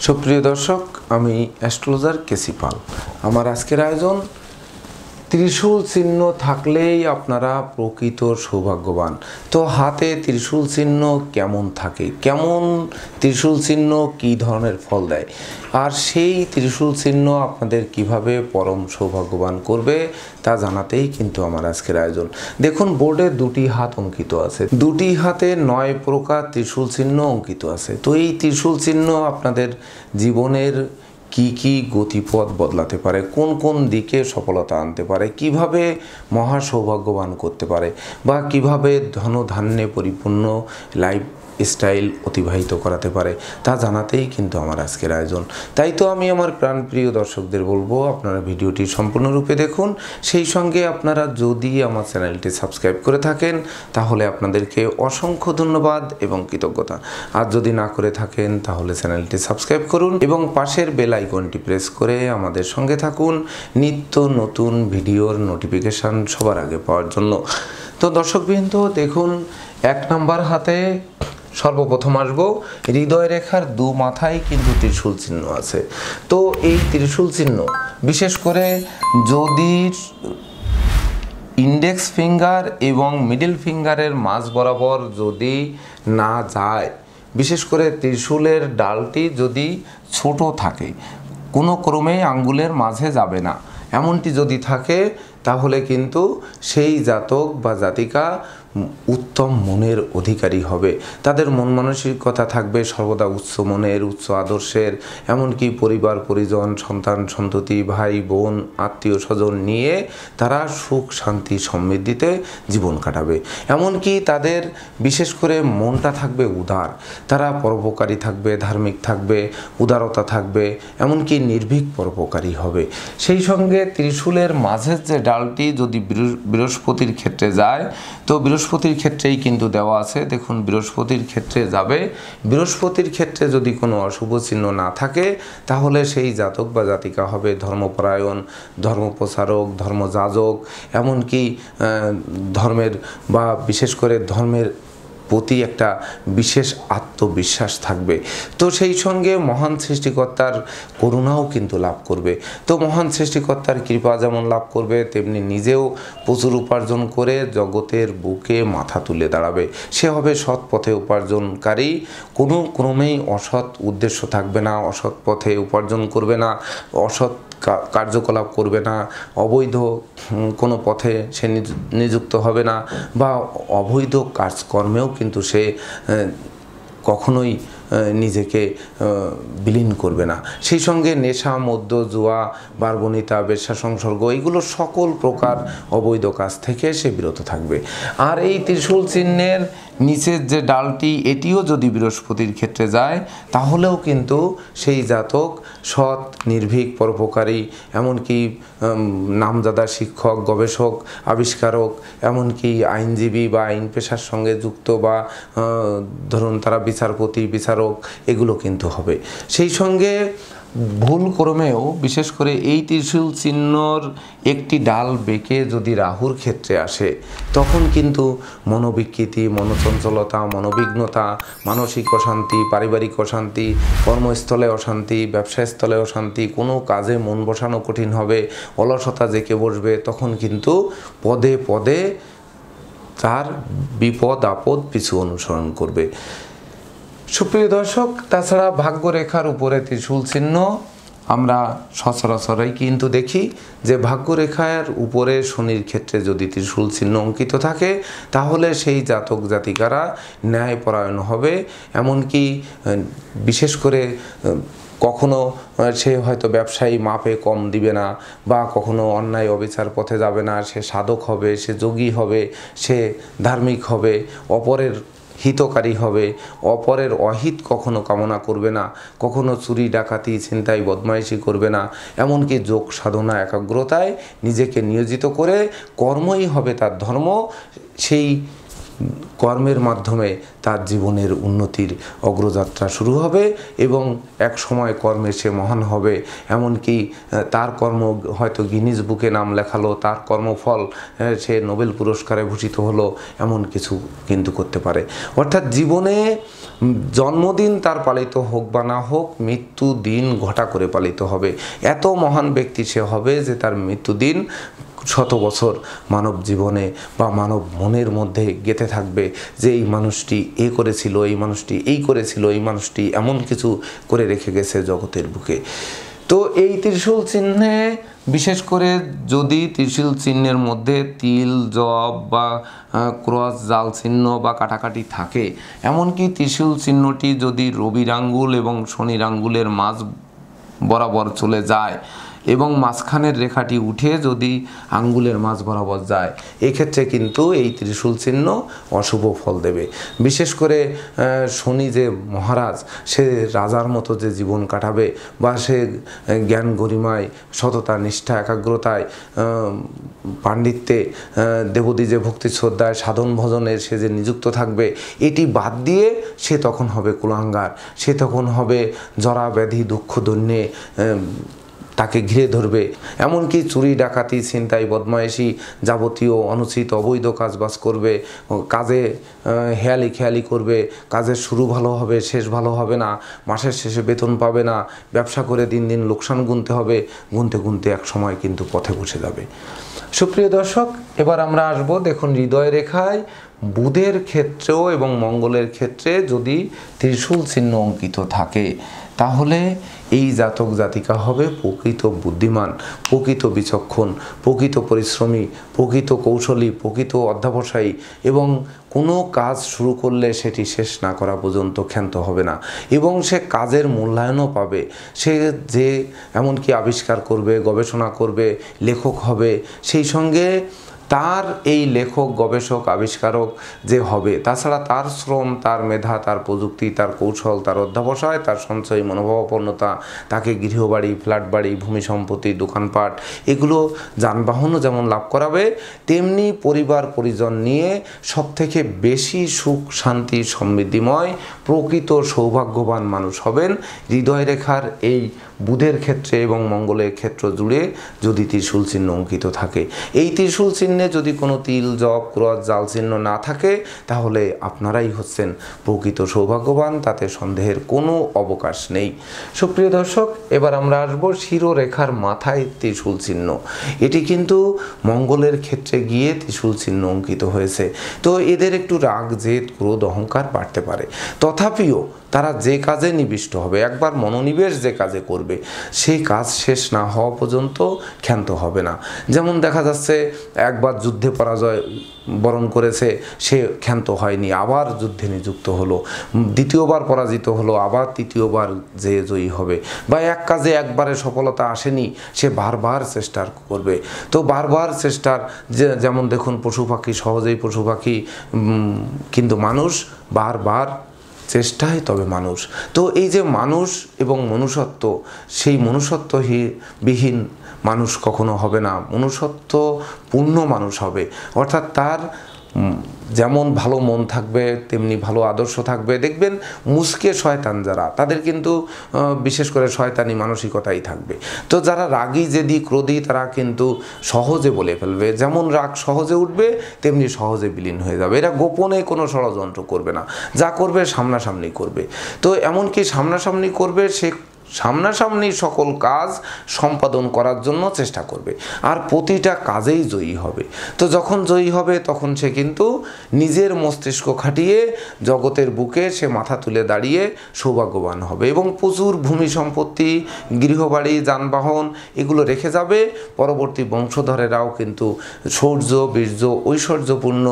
সুপ্রিয় দর্শক, আমি অ্যাস্ট্রোলজার কেসি পাল। আমার আজকের আয়োজন ত্রিশূল চিহ্ন থাকলেই আপনারা প্রকৃত সৌভাগ্যবান। তো হাতে ত্রিশূল চিহ্ন কেমন থাকে, কেমন ত্রিশূল চিহ্ন কী ধরনের ফল দেয়, আর সেই ত্রিশূল চিহ্ন আপনাদের কিভাবে পরম সৌভাগ্যবান করবে তা জানাতেই কিন্তু আমার আজকের আয়োজন। দেখুন, বোর্ডে দুটি হাত অঙ্কিত আছে, দুটি হাতে 9 প্রকার ত্রিশূল চিহ্ন অঙ্কিত আছে। তো এই ত্রিশূল চিহ্ন আপনাদের জীবনের কি কি গতিপথ বদলাতে পারে, কোন কোন দিকে সফলতা আনতে পারে, কিভাবে মহা সৌভাগ্যবান করতে পারে, বা কিভাবে ধনধান্যে পরিপূর্ণ লাইফ স্টাইল অতিবাহিত করাতে পারে তা জানাতেই কিন্তু আমার আজকের আয়োজন। তাই তো আমি আমার প্রাণপ্রিয় দর্শকদের বলবো, আপনারা ভিডিওটি সম্পূর্ণরূপে দেখুন। সেই সঙ্গে আপনারা যদি আমার চ্যানেলটি সাবস্ক্রাইব করে থাকেন তাহলে আপনাদেরকে অসংখ্য ধন্যবাদ এবং কৃতজ্ঞতা। আর যদি না করে থাকেন তাহলে চ্যানেলটি সাবস্ক্রাইব করুন এবং পাশের বেল আইকনটি প্রেস করে আমাদের সঙ্গে থাকুন নিত্য নতুন ভিডিওর নোটিফিকেশান সবার আগে পাওয়ার জন্য। তো দর্শকবৃন্দ, দেখুন, 1 নম্বর হাতে সর্বপ্রথম আসবো, হৃদয় রেখার দু মাথায় কিন্তু ত্রিশূল চিহ্ন আছে। তো এই ত্রিশূল চিহ্ন বিশেষ করে যদি ইন্ডেক্স ফিঙ্গার এবং মিডল ফিঙ্গারের মাঝ বরাবর যদি না যায়, বিশেষ করে ত্রিশূলের ডালটি যদি ছোট থাকে, কোনো ক্রমে আঙ্গুলের মাঝে যাবে না, এমনটি যদি থাকে তাহলে কিন্তু সেই জাতক বা জাতিকা উত্তম মনের অধিকারী হবে। তাদের মন মানসিকতা থাকবে সর্বদা উচ্চ মনের, উচ্চ আদর্শের, এমনকি পরিবার পরিজন, সন্তান সন্ততি, ভাই বোন, আত্মীয় স্বজন নিয়ে তারা সুখ শান্তি সমৃদ্ধিতে জীবন কাটাবে। এমনকি তাদের বিশেষ করে মনটা থাকবে উদার, তারা পরোপকারী থাকবে, ধার্মিক থাকবে, উদারতা থাকবে, এমনকি নির্ভীক পরোপকারী হবে। সেই সঙ্গে ত্রিশূলের মাঝের যে ডালটি যদি বৃহস্পতির ক্ষেত্রে যায়, তো বৃহস্পতির ক্ষেত্রেই কিন্তু দেওয়া আছে। দেখুন, বৃহস্পতির ক্ষেত্রে যাবে। বৃহস্পতির ক্ষেত্রে যদি কোনো অশুভ চিহ্ন না থাকে তাহলে সেই জাতক বা জাতিকা হবে ধর্মপরায়ণ, ধর্মপ্রচারক, ধর্মযাজক, এমনকি ধর্মের বা বিশেষ করে ধর্মের প্রতি একটা বিশেষ আত্মবিশ্বাস থাকবে। তো সেই সঙ্গে মহান সৃষ্টিকর্তার করুণাও কিন্তু লাভ করবে। তো মহান সৃষ্টিকর্তার কৃপা যেমন লাভ করবে, তেমনি নিজেও প্রচুর উপার্জন করে জগতের বুকে মাথা তুলে দাঁড়াবে। সে হবে সৎ পথে উপার্জনকারী, কোনো ক্রমেই অসৎ উদ্দেশ্য থাকবে না, অসৎ পথে উপার্জন করবে না, অসৎ কার্যকলাপ করবে না, অবৈধ কোনো পথে সে নিযুক্ত হবে না, বা অবৈধ কাজকর্মেও কিন্তু সে কখনোই নিজেকে বিলীন করবে না। সেই সঙ্গে নেশা, মদ্য, জুয়া, বারবনিতা, বেশ্যা সংসর্গ, এইগুলো সকল প্রকার অবৈধ কাজ থেকে সে বিরত থাকবে। আর এই ত্রিশূল চিহ্নের নিচের যে ডালটি, এটিও যদি বৃহস্পতির ক্ষেত্রে যায় তাহলেও কিন্তু সেই জাতক সৎ, নির্ভীক, পরোপকারী, এমনকি নামজাদা শিক্ষক, গবেষক, আবিষ্কারক, এমনকি আইনজীবী বা আইন পেশার সঙ্গে যুক্ত, বা ধরুন তারা বিচারপতি, বিচারক, এগুলো কিন্তু হবে। সেই সঙ্গে ভুল ক্রমেও বিশেষ করে এই ত্রিশূল চিহ্নর একটি ডাল বেঁকে যদি রাহুর ক্ষেত্রে আসে, তখন কিন্তু মনোবিকৃতি, মনোচঞ্চলতা, মনোবিঘ্নতা, মানসিক অশান্তি, পারিবারিক অশান্তি, কর্মস্থলে অশান্তি, ব্যবসাস্থলে অশান্তি, কোনো কাজে মন বসানো কঠিন হবে, অলসতা জেঁকে বসবে, তখন কিন্তু পদে পদে তার বিপদ আপদ পিছু অনুসরণ করবে। সুপ্রিয় দর্শক, তাছাড়া ভাগ্যরেখার উপরে ত্রিশূল চিহ্ন আমরা সচরাচরই কিন্তু দেখি যে ভাগ্যরেখার উপরে শনির ক্ষেত্রে যদি ত্রিশূল চিহ্ন অঙ্কিত থাকে তাহলে সেই জাতক জাতিকারা ন্যায়পরায়ণ হবে। এমনকি বিশেষ করে কখনো সে হয়তো ব্যবসায়ী মাপে কম দিবে না, বা কখনো অন্যায় অবিচার পথে যাবে না, সে সাধক হবে, সে যোগী হবে, সে ধার্মিক হবে, অপরের হিতকারী হবে, অপরের অহিত কখনো কামনা করবে না, কখনো চুরি ডাকাতি ছিনতাই বদমাইশি করবে না, এমনকি যোগ সাধনা একাগ্রতায় নিজেকে নিয়োজিত করে কর্মই হবে তার ধর্ম। সেই কর্মের মাধ্যমে তার জীবনের উন্নতির অগ্রযাত্রা শুরু হবে এবং এক সময় কর্মে সে মহান হবে। এমনকি তার কর্ম হয়তো গিনিজ বুকে নাম লেখালো, তার কর্মফল সে নোবেল পুরস্কারে ভূষিত হলো, এমন কিছু কিন্তু করতে পারে। অর্থাৎ জীবনে জন্মদিন তার পালিত হোক বা না হোক, মৃত্যু দিন ঘটা করে পালিত হবে। এত মহান ব্যক্তি সে হবে যে তার মৃত্যুদিন শত বছর মানব জীবনে বা মানব মনের মধ্যে গেঁথে থাকবে যে এই মানুষটি এ করেছিল, এই মানুষটি এই করেছিল, এই মানুষটি এমন কিছু করে রেখে গেছে জগতের বুকে। তো এই ত্রিশূল চিহ্নে বিশেষ করে যদি ত্রিশূল চিহ্নের মধ্যে তিল, জব বা ক্রস, জাল চিহ্ন বা কাটাকাটি থাকে, এমনকি ত্রিশূল চিহ্নটি যদি রবির আঙ্গুল এবং শনির আঙ্গুলের মাঝ বরাবর চলে যায় এবং মাঝখানের রেখাটি উঠে যদি আঙ্গুলের মাঝ বরাবর যায়, এক্ষেত্রে কিন্তু এই ত্রিশূল চিহ্ন অশুভ ফল দেবে। বিশেষ করে শনি যে মহারাজ, সে রাজার মতো যে জীবন কাটাবে বা সে জ্ঞান গরিমায়, সততা, নিষ্ঠা, একাগ্রতায়, পাণ্ডিত্যে, দেবদী যে ভক্তি শ্রদ্ধায়, সাধন ভজনের সে যে নিযুক্ত থাকবে, এটি বাদ দিয়ে সে তখন হবে কুলাঙ্গার, সে তখন হবে জরা ব্যাধি দুঃখ দৈন্যে তাকে ঘিরে ধরবে। এমনকি চুরি, ডাকাতি, ছিনতাই, বদমায়েশি, যাবতীয় অনুচিত অবৈধ কাজবাজ করবে, কাজে হেয়ালি খেয়ালি করবে, কাজের শুরু ভালো হবে, শেষ ভালো হবে না, মাসের শেষে বেতন পাবে না, ব্যবসা করে দিন দিন লোকসান গুনতে হবে, গুনতে গুনতে এক সময় কিন্তু পথে বসে যাবে। সুপ্রিয় দর্শক, এবার আমরা আসবো, দেখুন হৃদয় রেখায় বুধের ক্ষেত্রেও এবং মঙ্গলের ক্ষেত্রে যদি ত্রিশূল চিহ্ন অঙ্কিত থাকে, তাহলে এই জাতক জাতিকা হবে প্রকৃত বুদ্ধিমান, প্রকৃত বিচক্ষণ, প্রকৃত পরিশ্রমী, প্রকৃত কৌশলী, প্রকৃত অধ্যবসায়ী এবং কোনো কাজ শুরু করলে সেটি শেষ না করা পর্যন্ত ক্ষান্ত হবে না এবং সে কাজের মূল্যায়নও পাবে। সে যে এমনকি আবিষ্কার করবে, গবেষণা করবে, লেখক হবে, সেই সঙ্গে তার এই লেখক, গবেষক, আবিষ্কারক যে হবে, তাছাড়া তার শ্রম, তার মেধা, তার প্রযুক্তি, তার কৌশল, তার অধ্যবসায়, তার সঞ্চয়ী মনোভাবাপন্নতা তাকে গৃহবাড়ি, ফ্ল্যাট বাড়ি, ভূমি সম্পত্তি, দোকানপাট, এগুলো যানবাহনও যেমন লাভ করাবে, তেমনি পরিবার পরিজন নিয়ে সবথেকে বেশি সুখ, শান্তি, সমৃদ্ধিময়, প্রকৃত সৌভাগ্যবান মানুষ হবেন হৃদয় রেখার এই বুধের ক্ষেত্রে এবং মঙ্গলের ক্ষেত্র জুড়ে যদি ত্রিশূল চিহ্ন অঙ্কিত থাকে। এই ত্রিশূল চিহ্নে যদি কোনো তিল, জব, ক্রস, জাল চিহ্ন না থাকে, তাহলে আপনারাই হচ্ছেন প্রকৃত সৌভাগ্যবান, তাতে সন্দেহের কোনো অবকাশ নেই। সুপ্রিয় দর্শক, এবার আমরা আসবো শিরোরেখার মাথায় ত্রিশূল চিহ্ন। এটি কিন্তু মঙ্গলের ক্ষেত্রে গিয়ে ত্রিশূল চিহ্ন অঙ্কিত হয়েছে। তো এদের একটু রাগ, জেদ, ক্রোধ, অহংকার বাড়তে পারে, তথাপিও তারা যে কাজে নিবিষ্ট হবে, একবার মনোনিবেশ যে কাজে করবে, সেই কাজ শেষ না হওয়া পর্যন্ত ক্ষান্ত হবে না। যেমন দেখা যাচ্ছে একবার যুদ্ধে পরাজয় বরণ করেছে, সে ক্ষান্ত হয়নি, আবার যুদ্ধে নিযুক্ত হলো, দ্বিতীয়বার পরাজিত হলো, আবার তৃতীয়বার যে জয়ী হবে। বা এক কাজে একবারে সফলতা আসেনি, সে বারবার চেষ্টা করবে। তো বারবার চেষ্টার যেমন দেখুন পশু পাখি, সহজেই পশু পাখি, কিন্তু মানুষ বারবার চেষ্টায় তবে মানুষ। তো এই যে মানুষ এবং মনুষ্যত্ব, সেই মনুষ্যত্ববিহীন মানুষ কখনো হবে না, মনুষ্যত্ব পূর্ণ মানুষ হবে। অর্থাৎ তার যেমন ভালো মন থাকবে, তেমনি ভালো আদর্শ থাকবে। দেখবেন মুসকে শয়তান যারা, তাদের কিন্তু বিশেষ করে শয়তানি মানসিকতাই থাকবে। তো যারা রাগী, জেদি, ক্রোধী, তারা কিন্তু সহজে বলে ফেলবে, যেমন রাগ সহজে উঠবে তেমনি সহজে বিলীন হয়ে যাবে। এরা গোপনে কোনো ষড়যন্ত্র করবে না, যা করবে সামনাসামনি করবে। তো এমনকি সামনাসামনি করবে, সে সামনাসামনি সকল কাজ সম্পাদন করার জন্য চেষ্টা করবে, আর প্রতিটা কাজেই জয়ী হবে। তো যখন জয়ী হবে তখন সে কিন্তু নিজের মস্তিষ্ক খাটিয়ে জগতের বুকে সে মাথা তুলে দাঁড়িয়ে সৌভাগ্যবান হবে এবং প্রচুর ভূমি সম্পত্তি, গৃহবাড়ি, যানবাহন এগুলো রেখে যাবে। পরবর্তী বংশধরেরাও কিন্তু শৌর্য, বীর্য, ঐশ্বর্যপূর্ণ,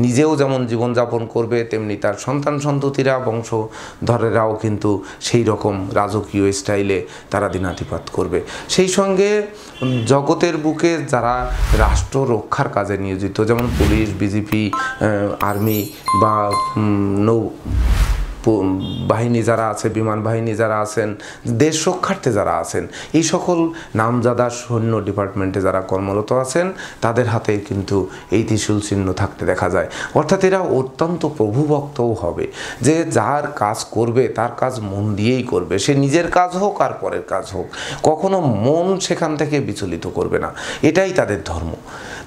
নিজেও যেমন জীবনযাপন করবে, তেমনি তার সন্তান সন্ততিরা, বংশধরেরাও কিন্তু সেই রকম রাজকীয় স্টাইলে তারা দিনাতিপাত করবে। সেই সঙ্গে জগতের বুকে যারা রাষ্ট্র রক্ষার কাজে নিয়োজিত, যেমন পুলিশ, বিজেপি, আর্মি বা বাহিনী যারা আছে, বিমান বাহিনী যারা আছেন, দেশ রক্ষার্থে যারা আছেন, এই সকল নামজাদা সৈন্য ডিপার্টমেন্টে যারা কর্মরত আছেন তাদের হাতে কিন্তু এই ত্রিশূল চিহ্ন থাকতে দেখা যায়। অর্থাৎ এরা অত্যন্ত প্রভুভক্তও হবে, যে যার কাজ করবে তার কাজ মন দিয়েই করবে, সে নিজের কাজ হোক আর পরের কাজ হোক, কখনো মন সেখান থেকে বিচলিত করবে না। এটাই তাদের ধর্ম।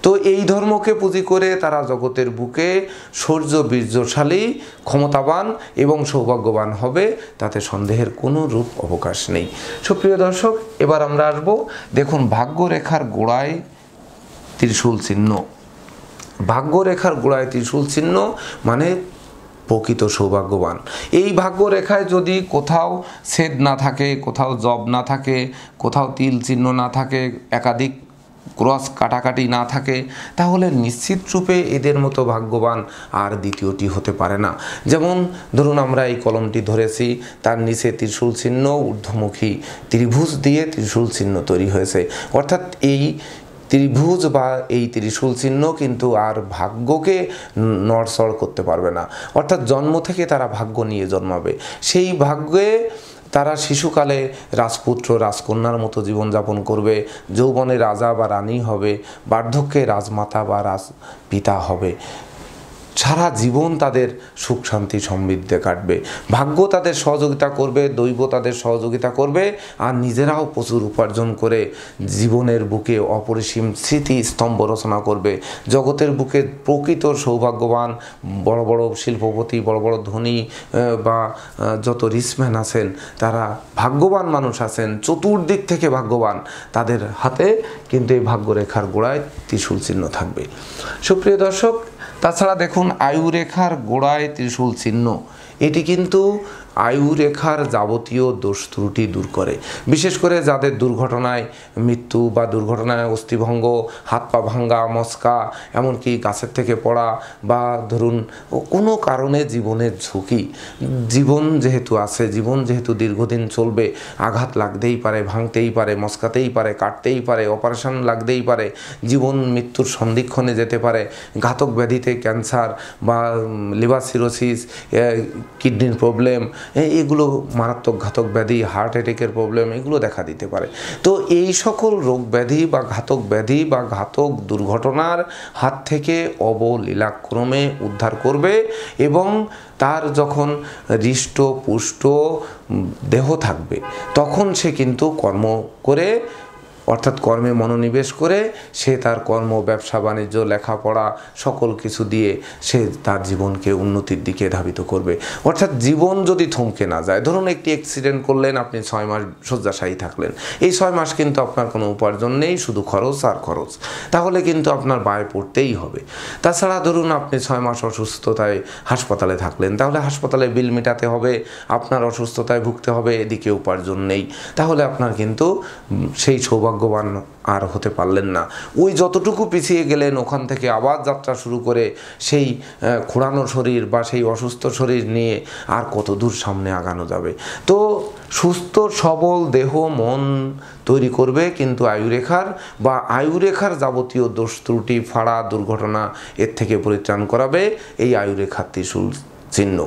তো এই ধর্মকে পুঁজি করে তারা জগতের বুকে শৌর্য বীর্যশালী, ক্ষমতাবান এবং সৌভাগ্যবান হবে, তাতে সন্দেহের কোনো রূপ অবকাশ নেই। সুপ্রিয় দর্শক, এবার আমরা আসব, দেখুন ভাগ্যরেখার গোড়ায় ত্রিশূল চিহ্ন। ভাগ্যরেখার গোড়ায় ত্রিশূল চিহ্ন মানে প্রকৃত সৌভাগ্যবান। এই ভাগ্যরেখায় যদি কোথাও ছেদ না থাকে, কোথাও জব না থাকে, কোথাও তিল চিহ্ন না থাকে, একাধিক ক্রস কাটাকাটি না থাকে, তাহলে নিশ্চিত রূপে এদের মতো ভাগ্যবান আর দ্বিতীয়টি হতে পারে না। যেমন ধরুন আমরা এই কলমটি ধরেছি, তার নিচে ত্রিশূল চিহ্ন, ঊর্ধ্বমুখী ত্রিভুজ দিয়ে ত্রিশূল চিহ্ন তৈরি হয়েছে। অর্থাৎ এই ত্রিভুজ বা এই ত্রিশূল চিহ্ন কিন্তু আর ভাগ্যকে নড়চড় করতে পারবে না। অর্থাৎ জন্ম থেকে তারা ভাগ্য নিয়ে জন্মাবে, সেই ভাগ্যে তারা শিশুকালে রাজপুত্র রাজকন্যার মতো জীবনযাপন করবে, যৌবনে রাজা বা রানী হবে, বার্ধক্যে রাজমাতা বা রাজপিতা হবে। সারা জীবন তাদের সুখ শান্তি সমৃদ্ধে কাটবে। ভাগ্য তাদের সহযোগিতা করবে, দৈব তাদের সহযোগিতা করবে, আর নিজেরাও প্রচুর উপার্জন করে জীবনের বুকে অপরিসীম স্মৃতি স্তম্ভ রচনা করবে। জগতের বুকে প্রকৃত সৌভাগ্যবান বড় বড় শিল্পপতি, বড় বড় ধনী বা যত রিচম্যান আছেন, তারা ভাগ্যবান মানুষ আছেন, চতুর্দিক থেকে ভাগ্যবান, তাদের হাতে কিন্তু এই ভাগ্যরেখার গোড়ায় ত্রিশূল চিহ্ন থাকবে। সুপ্রিয় দর্শক, তাছাড়া দেখুন আয়ুরেখার গোড়ায় ত্রিশূল চিহ্ন, এটি কিন্তু আয়ুরেখার যাবতীয় দোষ ত্রুটি দূর করে। বিশেষ করে যাদের দুর্ঘটনায় মৃত্যু বা দুর্ঘটনায় অস্থিভঙ্গ, হাত পা ভাঙ্গা, মচকা, এমনকি গাছের থেকে পড়া বা ধরুন কোনো কারণে জীবনের ঝুঁকি, জীবন যেহেতু আছে, জীবন যেহেতু দীর্ঘদিন চলবে, আঘাত লাগতেই পারে, ভাঙতেই পারে, মচকাতেই পারে, কাটতেই পারে, অপারেশন লাগতেই পারে, জীবন মৃত্যুর সন্ধিক্ষণে যেতে পারে, ঘাতক ব্যাধিতে ক্যান্সার বা লিভার সিরোসিস, কিডনির প্রবলেম, এগুলো মারাত্মক ঘাতক ব্যাধি, হার্ট অ্যাটাকের প্রবলেম, এগুলো দেখা দিতে পারে। তো এই সকল রোগ ব্যাধি বা ঘাতক ব্যাধি বা ঘাতক দুর্ঘটনার হাত থেকে অবলীলাক্রমে উদ্ধার করবে, এবং তার যখন হৃষ্ট পুষ্ট দেহ থাকবে তখন সে কিন্তু কর্ম করে, অর্থাৎ কর্মে মনোনিবেশ করে সে তার কর্ম, ব্যবসা বাণিজ্য, লেখাপড়া সকল কিছু দিয়ে সে তার জীবনকে উন্নতির দিকে ধাবিত করবে। অর্থাৎ জীবন যদি থমকে না যায়, ধরুন একটি অ্যাক্সিডেন্ট করলেন, আপনি 6 মাস শয্যাশায়ী থাকলেন, এই 6 মাস কিন্তু আপনার কোনো উপার্জন নেই, শুধু খরচ আর খরচ, তাহলে কিন্তু আপনার ব্যয় পড়তেই হবে। তাছাড়া ধরুন আপনি 6 মাস অসুস্থতায় হাসপাতালে থাকলেন, তাহলে হাসপাতালে বিল মেটাতে হবে, আপনার অসুস্থতায় ভুগতে হবে, এদিকে উপার্জন নেই, তাহলে আপনার কিন্তু সেই সৌভাগ্যবান আর হতে পারলেন না। ওই যতটুকু পিছিয়ে গেলেন, ওখান থেকে আবার যাত্রা শুরু করে সেই খোঁড়ানো শরীর বা সেই অসুস্থ শরীর নিয়ে আর কত দূর সামনে আগানো যাবে। তো সুস্থ সবল দেহ মন তৈরি করবে কিন্তু আয়ুরেখার বা আয়ুরেখার যাবতীয় দোষ ত্রুটি, ফাড়া, দুর্ঘটনা এর থেকে পরিত্রাণ করাবে এই আয়ুরেখার ত্রিশূল চিহ্ন,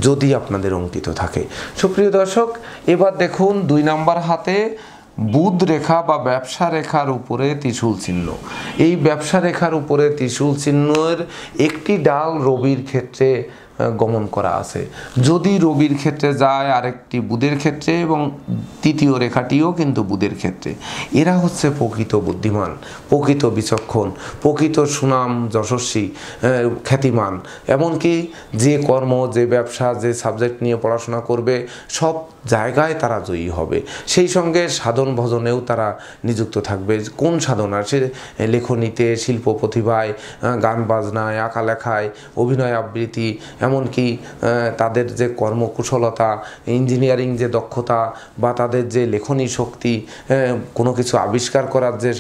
যদি আপনাদের অঙ্কিত থাকে। সুপ্রিয় দর্শক, এবার দেখুন 2 নম্বর হাতে বুধ রেখা বা ব্যবসা রেখার উপরে ত্রিশূল চিহ্ন। এই ব্যবসা রেখার উপরে ত্রিশূল চিহ্নের একটি ডাল রবির ক্ষেত্রে গমন করা আছে, যদি রবির ক্ষেত্রে যায়, আরেকটি বুধের ক্ষেত্রে, এবং তৃতীয় রেখাটিও কিন্তু বুধের ক্ষেত্রে। এরা হচ্ছে প্রকৃত বুদ্ধিমান, প্রকৃত বিচক্ষণ, প্রকৃত সুনাম যশস্বী, খ্যাতিমান। এমনকি যে কর্ম, যে ব্যবসা, যে সাবজেক্ট নিয়ে পড়াশোনা করবে, সব জায়গায় তারা জয়ী হবে। সেই সঙ্গে সাধন ভজনেও তারা নিযুক্ত থাকবে। কোন সাধনা? সে লেখনীতে, শিল্প প্রতিভায়, গান বাজনায়, আঁকা লেখায়, অভিনয় আবৃত্তি, এমনকি তাদের যে কর্মকুশলতা, ইঞ্জিনিয়ারিং যে দক্ষতা বা তাদের যে লেখনী শক্তি, কোনো কিছু আবিষ্কার করার যে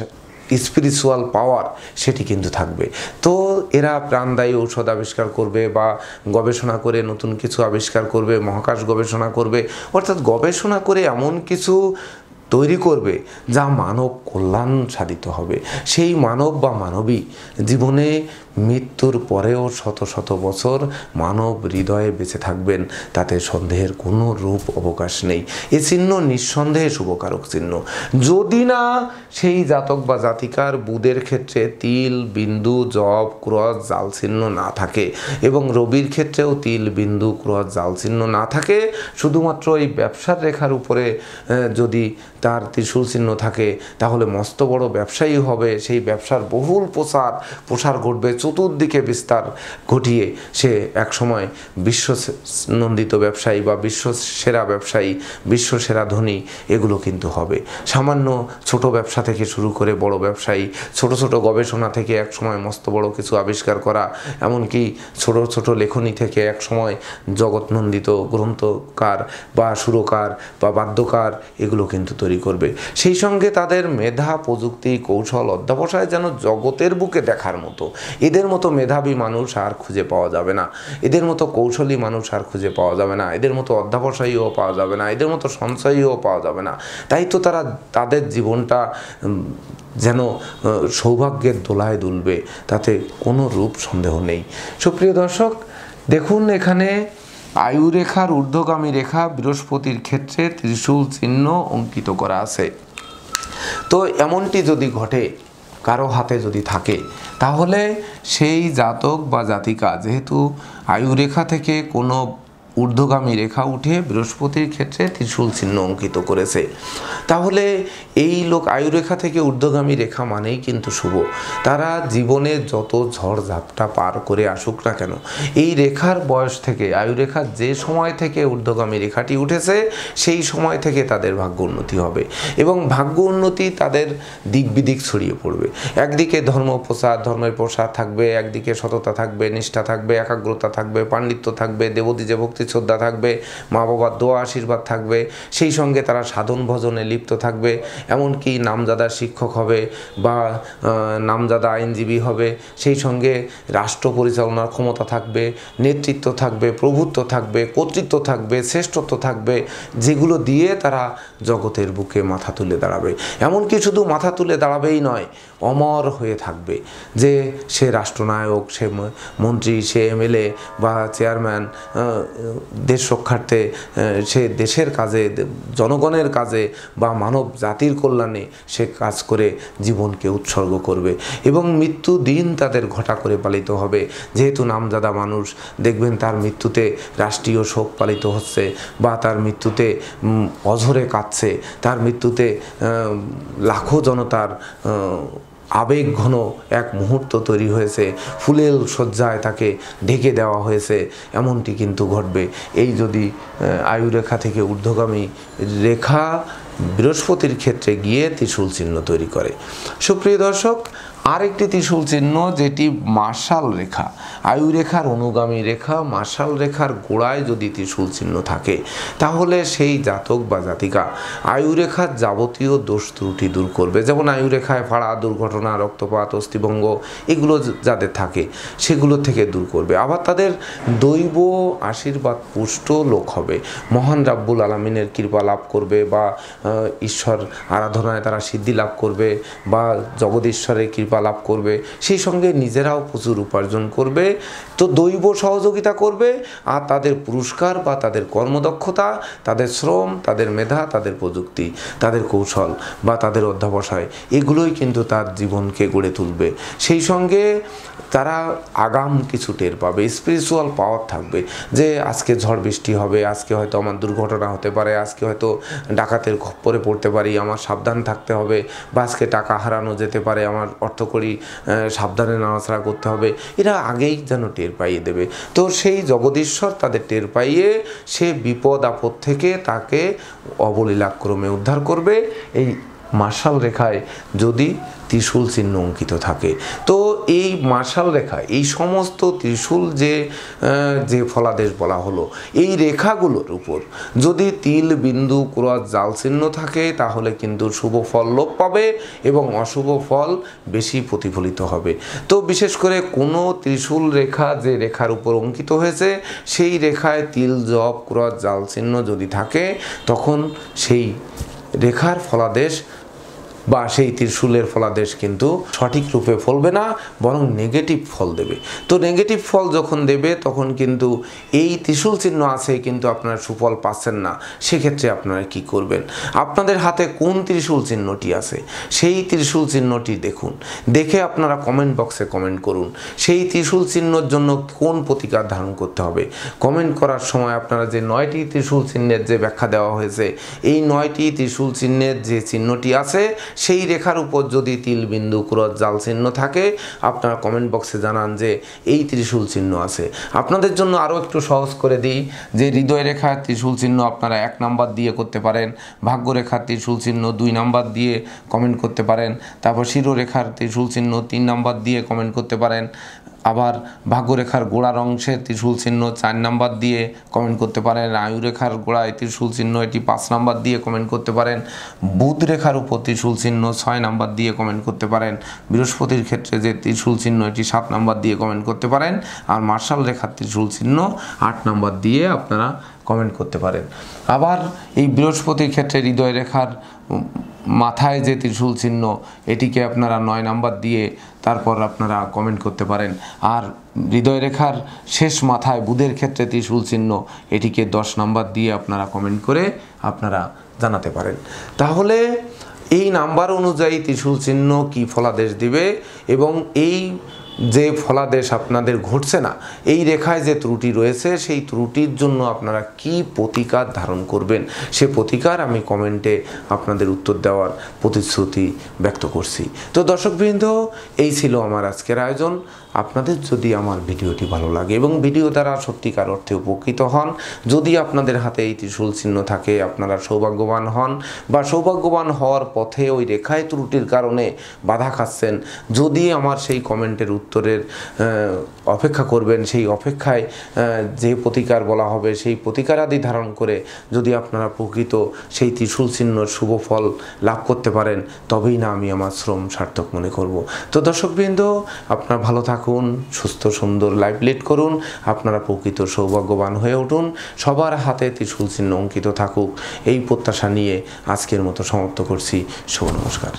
স্পিরিচুয়াল পাওয়ার, সেটি কিন্তু থাকবে। তো এরা প্রাণদায়ী ঔষধ আবিষ্কার করবে বা গবেষণা করে নতুন কিছু আবিষ্কার করবে, মহাকাশ গবেষণা করবে, অর্থাৎ গবেষণা করে এমন কিছু তৈরি করবে যা মানব কল্যাণ সাধিত হবে। সেই মানব বা মানবী জীবনে মৃত্যুর পরেও শত শত বছর মানব হৃদয়ে বেঁচে থাকবেন, তাতে সন্দেহের কোনো রূপ অবকাশ নেই। এ চিহ্ন নিঃসন্দেহে শুভকারক চিহ্ন। যদি না সেই জাতক বা জাতিকার বুধের ক্ষেত্রে তিল, বিন্দু, জব, ক্রস, জাল চিহ্ন না থাকে এবং রবির ক্ষেত্রেও তিল, বিন্দু, ক্রস, জাল চিহ্ন না থাকে, শুধুমাত্র এই ব্যবসার রেখার উপরে যদি তার ত্রিশূল চিহ্ন থাকে, তাহলে মস্ত বড় ব্যবসায়ী হবে। সেই ব্যবসার বহুল প্রসার ঘটবে, চতুর্দিকে বিস্তার ঘটিয়ে সে একসময় বিশ্বনন্দিত ব্যবসায়ী বা বিশ্ব সেরা ব্যবসায়ী, বিশ্ব সেরা ধনী এগুলো কিন্তু হবে। সামান্য ছোট ব্যবসা থেকে শুরু করে বড় ব্যবসায়ী, ছোট ছোট গবেষণা থেকে একসময় মস্ত বড় কিছু আবিষ্কার করা, এমনকি ছোট ছোট লেখনী থেকে একসময় জগৎনন্দিত গ্রন্থকার বা সুরকার বা বাদ্যকার এগুলো কিন্তু তৈরি করবে। সেই সঙ্গে তাদের মেধা, প্রযুক্তি, কৌশল, অধ্যবসায় যেন জগতের বুকে দেখার মতো। এদের মতো মেধাবী মানুষ আর খুঁজে পাওয়া যাবে না, এদের মতো কৌশলী মানুষ আর খুঁজে পাওয়া যাবে না, এদের মতো অধ্যবসায়ীও পাওয়া যাবে না, এদের মতো সঞ্চয়ীও পাওয়া যাবে না। তাই তো তাদের জীবনটা যেন সৌভাগ্যের দোলায় দুলবে, তাতে কোনো রূপ সন্দেহ নেই। সুপ্রিয় দর্শক, দেখুন এখানে আয়ুরেখার ঊর্ধ্বগামী রেখা বৃহস্পতির ক্ষেত্রে ত্রিশূল চিহ্ন অঙ্কিত করা আছে। তো এমনটি যদি ঘটে, কারো হাতে যদি থাকে, তাহলে সেই জাতক বা জাতিকা যেহেতু আয়ুরেখা থেকে কোনো ঊর্ধ্বগামী রেখা উঠে বৃহস্পতির ক্ষেত্রে ত্রিশূল চিহ্ন অঙ্কিত করেছে, তাহলে এই লোক আয়ুরেখা থেকে ঊর্ধ্বগামী রেখা মানেই কিন্তু শুভ। তারা জীবনে যত ঝড় ঝাপটা পার করে আসুক না কেন, এই রেখার বয়স থেকে, আয়ুরেখার যে সময় থেকে ঊর্ধ্বগামী রেখাটি উঠেছে সেই সময় থেকে তাদের ভাগ্য উন্নতি হবে এবং ভাগ্য উন্নতি তাদের দিক বিদিক ছড়িয়ে পড়বে। একদিকে ধর্মের প্রসার থাকবে, একদিকে সততা থাকবে, নিষ্ঠা থাকবে, একাগ্রতা থাকবে, পাণ্ডিত্য থাকবে, দেবদীজে ভক্তি শ্রদ্ধা থাকবে, মা বাবার দোয়া আশীর্বাদ থাকবে, সেই সঙ্গে তারা সাধন ভজনে লিপ্ত থাকবে, এমনকি নামজাদা শিক্ষক হবে বা নামজাদা আইনজীবী হবে, সেই সঙ্গে রাষ্ট্র পরিচালনার ক্ষমতা থাকবে, নেতৃত্ব থাকবে, প্রভুত্ব থাকবে, কর্তৃত্ব থাকবে, শ্রেষ্ঠত্ব থাকবে, যেগুলো দিয়ে তারা জগতের বুকে মাথা তুলে দাঁড়াবে। এমনকি শুধু মাথা তুলে দাঁড়াবেই নয়, অমর হয়ে থাকবে, যে সে রাষ্ট্রনায়ক, সে মন্ত্রী, সে এমএলএ বা চেয়ারম্যান, দেশ রক্ষার্থে সে দেশের কাজে, জনগণের কাজে বা মানব জাতির কল্যাণে সে কাজ করে জীবনকে উৎসর্গ করবে এবং মৃত্যু দিন তাদের ঘটা করে পালিত হবে। যেহেতু নামজাদা মানুষ, দেখবেন তার মৃত্যুতে রাষ্ট্রীয় শোক পালিত হচ্ছে বা তার মৃত্যুতে অঝরে কাঁদছে, তার মৃত্যুতে লাখো জনতার আবেগ ঘন এক মুহূর্ত তৈরি হয়েছে, ফুলেল সজ্জায় তাকে ঢেকে দেওয়া হয়েছে, এমনটি কিন্তু ঘটবে এই যদি আয়ুরেখা থেকে ঊর্ধ্বগামী রেখা বৃহস্পতির ক্ষেত্রে গিয়ে ত্রিশূল চিহ্ন তৈরি করে। সুপ্রিয় দর্শক, আরেকটি ত্রিশূল চিহ্ন যেটি মার্শাল রেখা, আয়ুরেখার অনুগামী রেখা, মার্শাল রেখার গোড়ায় যদি ত্রিশূল চিহ্ন থাকে, তাহলে সেই জাতক বা জাতিকা আয়ুরেখার যাবতীয় দোষ ত্রুটি দূর করবে। যেমন আয়ুরেখায় ফাড়া, দুর্ঘটনা, রক্তপাত, অস্থিভঙ্গ এগুলো যাদের থাকে সেগুলো থেকে দূর করবে। আবার তাদের দৈব আশীর্বাদ পুষ্ট লোক হবে, মহান রাব্বুল আলামিনের কৃপা লাভ করবে বা ঈশ্বর আরাধনায় তারা সিদ্ধি লাভ করবে বা জগদীশ্বরের কৃপা লাভ করবে, সেই সঙ্গে নিজেরাও প্রচুর উপার্জন করবে, তো দৈব সহযোগিতা করবে। আর তাদের পুরস্কার বা তাদের কর্মদক্ষতা, তাদের শ্রম, তাদের মেধা, তাদের প্রযুক্তি, তাদের কৌশল বা তাদের অধ্যবসায় এগুলোই কিন্তু তার জীবনকে গড়ে তুলবে। সেই সঙ্গে তারা আগাম কিছু টের পাবে, স্পিরিচুয়াল পাওয়ার থাকবে, যে আজকে ঝড় বৃষ্টি হবে, আজকে হয়তো আমার দুর্ঘটনা হতে পারে, আজকে হয়তো ডাকাতের খপ্পরে পড়তে পারি, আমার সাবধান থাকতে হবে, বা আজকে টাকা হারানো যেতে পারে, আমার অর্থকড়ি সাবধানে নাড়াচাড়া করতে হবে, এরা আগেই যেন টের পাইয়ে দেবে। তো সেই জগদীশ্বর তাদের টের পাইয়ে সে বিপদ আপদ থেকে তাকে অবলীলাক্রমে উদ্ধার করবে এই মার্শাল রেখায় যদি ত্রিশূল চিহ্ন অঙ্কিত থাকে। তো এই মার্শাল রেখা, এই সমস্ত ত্রিশূল যে ফলাদেশ বলা হলো, এই রেখাগুলোর উপর যদি তিল, বিন্দু, ক্রস, জাল চিহ্ন থাকে, তাহলে কিন্তু শুভ ফল লোপ পাবে এবং অশুভ ফল বেশি প্রতিফলিত হবে। তো বিশেষ করে কোনো ত্রিশূল রেখা যে রেখার উপর অঙ্কিত হয়েছে, সেই রেখায় তিল, জপ, ক্রস, জাল চিহ্ন যদি থাকে, তখন সেই রেখার ফলাদেশ বা সেই ত্রিশূলের ফলাদেশ কিন্তু সঠিক রূপে ফলবে না, বরং নেগেটিভ ফল দেবে। তো নেগেটিভ ফল যখন দেবে তখন কিন্তু এই ত্রিশূল চিহ্ন আছে কিন্তু আপনারা সুফল পাচ্ছেন না। সেক্ষেত্রে আপনারা কি করবেন? আপনাদের হাতে কোন ত্রিশূল চিহ্নটি আছে সেই ত্রিশূল চিহ্নটি দেখুন, দেখে আপনারা কমেন্ট বক্সে কমেন্ট করুন সেই ত্রিশূল চিহ্নর জন্য কোন প্রতিকার ধারণ করতে হবে। কমেন্ট করার সময় আপনারা যে 9টি ত্রিশূল চিহ্নের যে ব্যাখ্যা দেওয়া হয়েছে, এই 9টি ত্রিশূল চিহ্নের যে চিহ্নটি আছে সেই রেখার উপর যদি তিল বিন্দু ক্রস জাল চিহ্ন থাকে আপনারা কমেন্ট বক্সে জানান যে এই ত্রিশূল চিহ্ন আছে। আপনাদের জন্য আরও একটু সহজ করে দিই যে হৃদয় রেখার ত্রিশূল চিহ্ন আপনারা 1 নাম্বার দিয়ে করতে পারেন, ভাগ্যরেখার ত্রিশূল চিহ্ন 2 নাম্বার দিয়ে কমেন্ট করতে পারেন, তারপর শিরোরেখার ত্রিশূল চিহ্ন 3 নাম্বার দিয়ে কমেন্ট করতে পারেন, আবার ভাগ্যরেখার গোড়ার অংশে ত্রিশূল চিহ্ন 4 নাম্বার দিয়ে কমেন্ট করতে পারেন, আয়ুরেখার গোড়ায় ত্রিশূল চিহ্ন এটি 5 নাম্বার দিয়ে কমেন্ট করতে পারেন, বুধ রেখার উপর ত্রিশূল চিহ্ন 6 নাম্বার দিয়ে কমেন্ট করতে পারেন, বৃহস্পতির ক্ষেত্রে যে ত্রিশূল চিহ্ন এটি 7 নাম্বার দিয়ে কমেন্ট করতে পারেন, আর মার্শাল রেখার ত্রিশূল চিহ্ন 8 নাম্বার দিয়ে আপনারা কমেন্ট করতে পারেন। আবার এই বৃহস্পতির ক্ষেত্রে হৃদয় রেখার মাথায় যে ত্রিশূল চিহ্ন এটিকে আপনারা 9 নাম্বার দিয়ে তারপর আপনারা কমেন্ট করতে পারেন। আর হৃদয় রেখার শেষ মাথায় বুধের ক্ষেত্রে ত্রিশূল চিহ্ন এটিকে 10 নাম্বার দিয়ে আপনারা কমেন্ট করে আপনারা জানাতে পারেন। তাহলে এই নাম্বার অনুযায়ী ত্রিশূল চিহ্ন কী ফলাদেশ দিবে এবং এই যে ফলাদেশ আপনাদের ঘটছে না, এই রেখায় যে ত্রুটি রয়েছে সেই ত্রুটির জন্য আপনারা কি প্রতিকার ধারণ করবেন সে প্রতিকার আমি কমেন্টে আপনাদের উত্তর দেওয়ার প্রতিশ্রুতি ব্যক্ত করছি। তো দর্শকবৃন্দ, এই ছিল আমার আজকের আয়োজন। আপনাদের যদি আমার ভিডিওটি ভালো লাগে এবং ভিডিও দ্বারা সত্যিকার অর্থে উপকৃত হন, যদি আপনাদের হাতে এই ত্রিশূল চিহ্ন থাকে আপনারা সৌভাগ্যবান হন, বা সৌভাগ্যবান হওয়ার পথে ওই রেখায় ত্রুটির কারণে বাধা খাচ্ছেন, যদি আমার সেই কমেন্টের উত্তরের অপেক্ষা করবেন, সেই অপেক্ষায় যে প্রতিকার বলা হবে সেই প্রতিকার আদি ধারণ করে যদি আপনারা প্রকৃত সেই ত্রিশূল চিহ্নর শুভ ফল লাভ করতে পারেন, তবেই না আমি আমার শ্রম সার্থক মনে করব। তো দর্শকবৃন্দ, আপনারা ভালো থাকুন, সুস্থ সুন্দর লাইফ লিড করুন, আপনারা প্রকৃত সৌভাগ্যবান হয়ে উঠুন, সবার হাতে ত্রিশূল চিহ্ন অঙ্কিত থাকুক, এই প্রত্যাশা নিয়ে আজকের মতো সমাপ্ত করছি। শুভ নমস্কার।